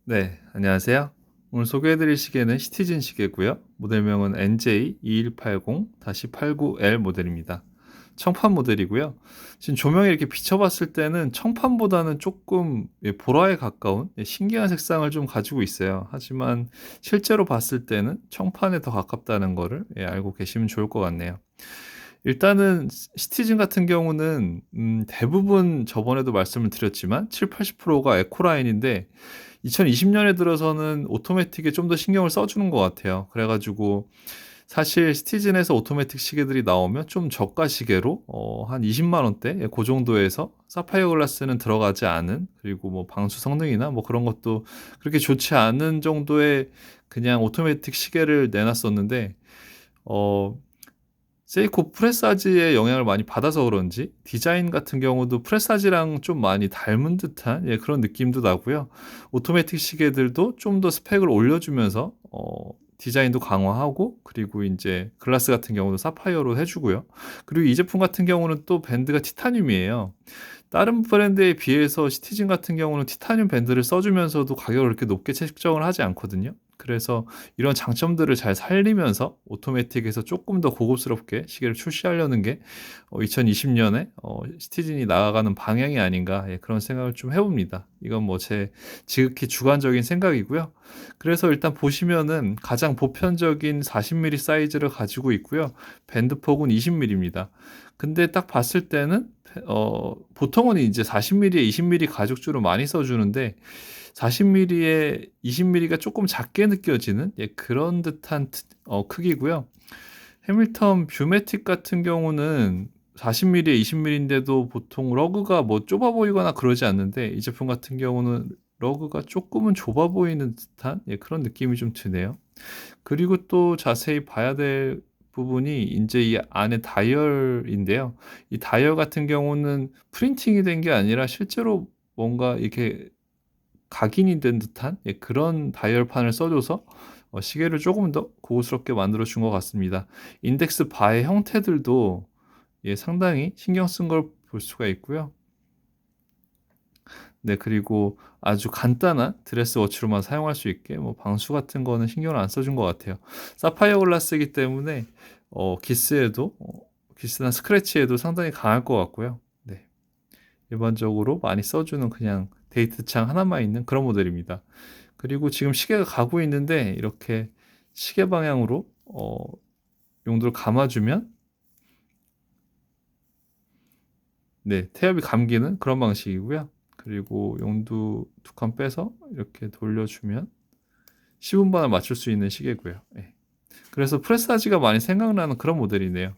네, 안녕하세요. 오늘 소개해드릴 시계는 시티즌 시계고요. 모델명은 NJ2180-89L 모델입니다. 청판 모델이고요. 지금 조명에 이렇게 비춰봤을 때는 청판보다는 조금 보라에 가까운 신기한 색상을 좀 가지고 있어요. 하지만 실제로 봤을 때는 청판에 더 가깝다는 거를 알고 계시면 좋을 것 같네요. 일단은 시티즌 같은 경우는 대부분 저번에도 말씀을 드렸지만 70-80%가 에코라인인데 2020년에 들어서는 오토매틱에 좀 더 신경을 써 주는 것 같아요. 그래 가지고 사실 시티즌에서 오토매틱 시계들이 나오면 좀 저가 시계로 한 200,000 원대 고 정도에서 사파이어 글라스는 들어가지 않은, 그리고 뭐 방수 성능이나 뭐 그런 것도 그렇게 좋지 않은 정도의 그냥 오토매틱 시계를 내놨었는데 어 세이코 프레사지의 영향을 많이 받아서 그런지 디자인 같은 경우도 프레사지랑 좀 많이 닮은 듯한 그런 느낌도 나고요. 오토매틱 시계들도 좀 더 스펙을 올려주면서 디자인도 강화하고, 그리고 인제 글라스 같은 경우도 사파이어로 해 주고요. 그리고 이 제품 같은 경우는 또 밴드가 티타늄이에요. 다른 브랜드에 비해서 시티즌 같은 경우는 티타늄 밴드를 써 주면서도 가격을 그렇게 높게 책정을 하지 않거든요. 그래서 이런 장점들을 잘 살리면서 오토매틱에서 쪼끔 더 고급스럽게 시계를 출시하려는 게 2020년에 시티즌이 나아가는 방향이 아닌가, 그런 생각을 좀 해 봅니다. 이건 뭐 제 지극히 주관적인 생각이고요. 그래서 일단 보시면은 가장 보편적인 40mm 사이즈를 가지고 있고요. 밴드 폭은 20mm입니다. 근데 딱 봤을 때는 보통은 이제 40mm에 20mm 가죽줄을 많이 써 주는데 40mm에 20mm가 쪼끔 작게 느껴지는 그런 듯한 크기고요. 해밀턴 뷰매틱 같은 경우는 40mm에 20mm인데도 보통 러그가 뭐 좁아 보이거나 그러지 않는데, 이 제품 같은 경우는 러그가 쪼끔은 좁아 보이는 듯한 그런 느낌이 좀 드네요. 그리고 또 자세히 봐야 될 부분이 인제 이 안에 다이얼인데요. 이 다이얼 같은 경우는 프린팅이 된 게 아니라 실제로 뭔가 이렇게 각인이 된 듯한 그런 다이얼판을 써 줘서 시계를 쪼금 더 고급스럽게 만들어 준 것 같습니다. 인덱스 바의 형태들도 상당히 신경 쓴 걸 볼 수가 있고요. 네, 그리고 아주 간단한 드레스워치로만 사용할 수 있게 뭐 방수 같은 거는 신경을 안 써준 것 같아요. 사파이어 글라스이기 때문에 기스에도 기스나 스크래치에도 상당히 강할 것 같고요. 네. 일반적으로 많이 써 주는 그냥 데이트 창 하나만 있는 그런 모델입니다. 그리고 지금 시계가 가고 있는데 이렇게 시계 방향으로 용도를 감아 주면 네, 태엽이 감기는 그런 방식이고요. 그리고 용두 두 칸 빼서 이렇게 돌려 주면 10분반을 맞출 수 있는 시계고요. 예. 그래서 프레사지가 많이 생각나는 그런 모델이네요.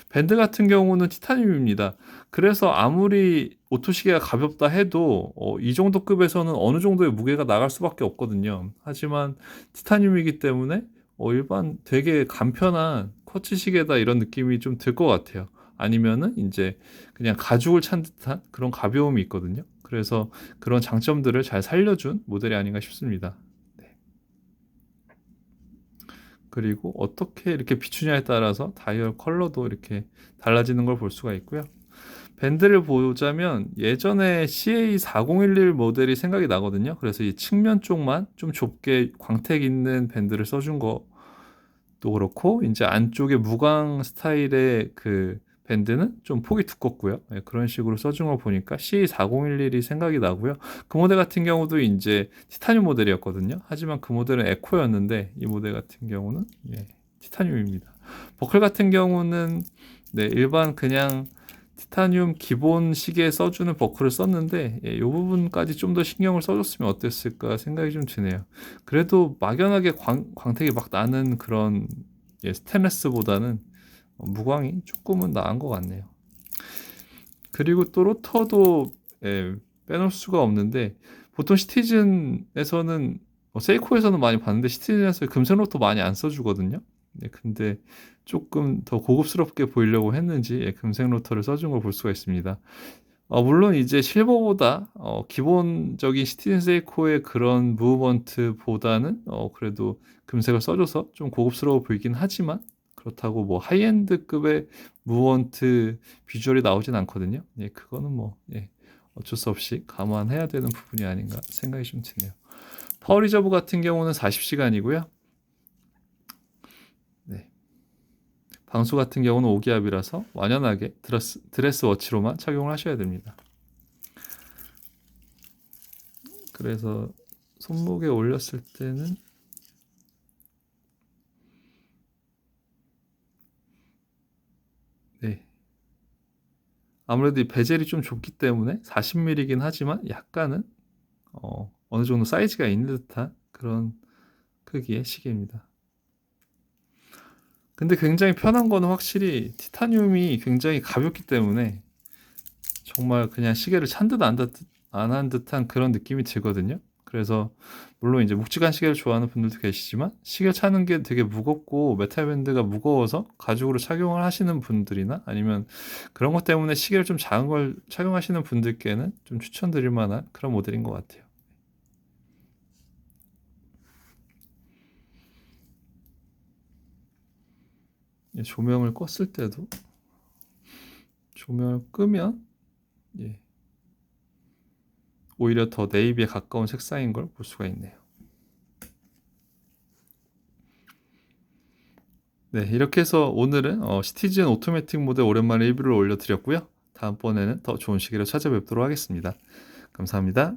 밴드 같은 경우는 티타늄입니다. 그래서 아무리 오토 시계가 가볍다 해도 이 정도 급에서는 어느 정도의 무게가 나갈 수밖에 없거든요. 하지만 티타늄이기 때문에 일반 되게 간편한 쿼츠 시계다 이런 느낌이 좀 들 것 같아요. 아니면은 인제 그냥 가죽을 찬 듯한 그런 가벼움이 있거든요. 그래서 그런 장점들을 잘 살려준 모델이 아닌가 싶습니다. 네. 그리고 어떻게 이렇게 비추냐에 따라서 다이얼 컬러도 이렇게 달라지는 걸 볼 수가 있고요. 밴드를 보자면 예전에 CA4011 모델이 생각이 나거든요. 그래서 이 측면 쪽만 좀 좁게 광택 있는 밴드를 써준 것도 그렇고, 인제 안쪽에 무광 스타일의 그 밴드는 좀 폭이 두껍고요. 그런 식으로 써준 걸 보니까 CA4011이 생각이 나고요. 그 모델 같은 경우도 인제 티타늄 모델이었거든요. 하지만 그 모델은 에코였는데 이 모델 같은 경우는 티타늄입니다. 버클 같은 경우는 네, 일반 그냥 티타늄 기본 시계에 써 주는 버클을 썼는데 요 부분까지 좀 더 신경을 써 줬으면 어땠을까 생각이 좀 드네요. 그래도 막연하게 광택이 막 나는 그런 스테인리스보다는 무광이 쪼끔은 나은 것 같네요. 그리고 또 로터도 빼놓을 수가 없는데, 보통 시티즌에서는 세이코에서는 많이 봤는데 시티즌에서 금색 로터 많이 안 써 주거든요. 네, 근데 쪼끔 더 고급스럽게 보이려고 했는지 금색 로터를 써준 걸 볼 수가 있습니다. 물론 이제 실버보다 기본적인 시티즌 세이코의 그런 무브먼트보다는 그래도 금색을 써 줘서 좀 고급스러워 보이긴 하지만, 그렇다고 뭐 하이엔드급의 무브먼트 비주얼이 나오진 않거든요. 그거는 뭐 어쩔 수 없이 감안해야 되는 부분이 아닌가 생각이 좀 드네요. 파워 리저브 같은 경우는 40시간이고요. 네. 방수 같은 경우는 5기압이라서 완연하게 드레스 워치로만 착용을 하셔야 됩니다. 그래서 손목에 올렸을 때는 네. 아무래도 이 베젤이 좀 좁기 때문에 40mm이긴 하지만 약간은 어느 정도 사이즈가 있는 듯한 그런 크기의 시계입니다. 근데 굉장히 편한 거는 확실히 티타늄이 굉장히 가볍기 때문에 정말 그냥 시계를 찬 듯 안 한 듯한 그런 느낌이 들거든요. 그래서 물론 이제 묵직한 시계를 좋아하는 분들도 계시지만 시계 차는 게 되게 무겁고 메탈 밴드가 무거워서 가죽으로 착용을 하시는 분들이나 아니면 그런 것 때문에 시계를 좀 작은 걸 착용하시는 분들께는 좀 추천드릴 만한 그런 모델인 것 같아요. 조명을 껐을 때도 조명을 끄면 예, 오히려 더 네이비에 가까운 색상인 걸 볼 수가 있네요. 네, 이렇게 해서 오늘은 시티즌 오토매틱 모델 오랜만에 리뷰를 올려드렸고요. 다음번에는 더 좋은 시계로 찾아뵙도록 하겠습니다. 감사합니다.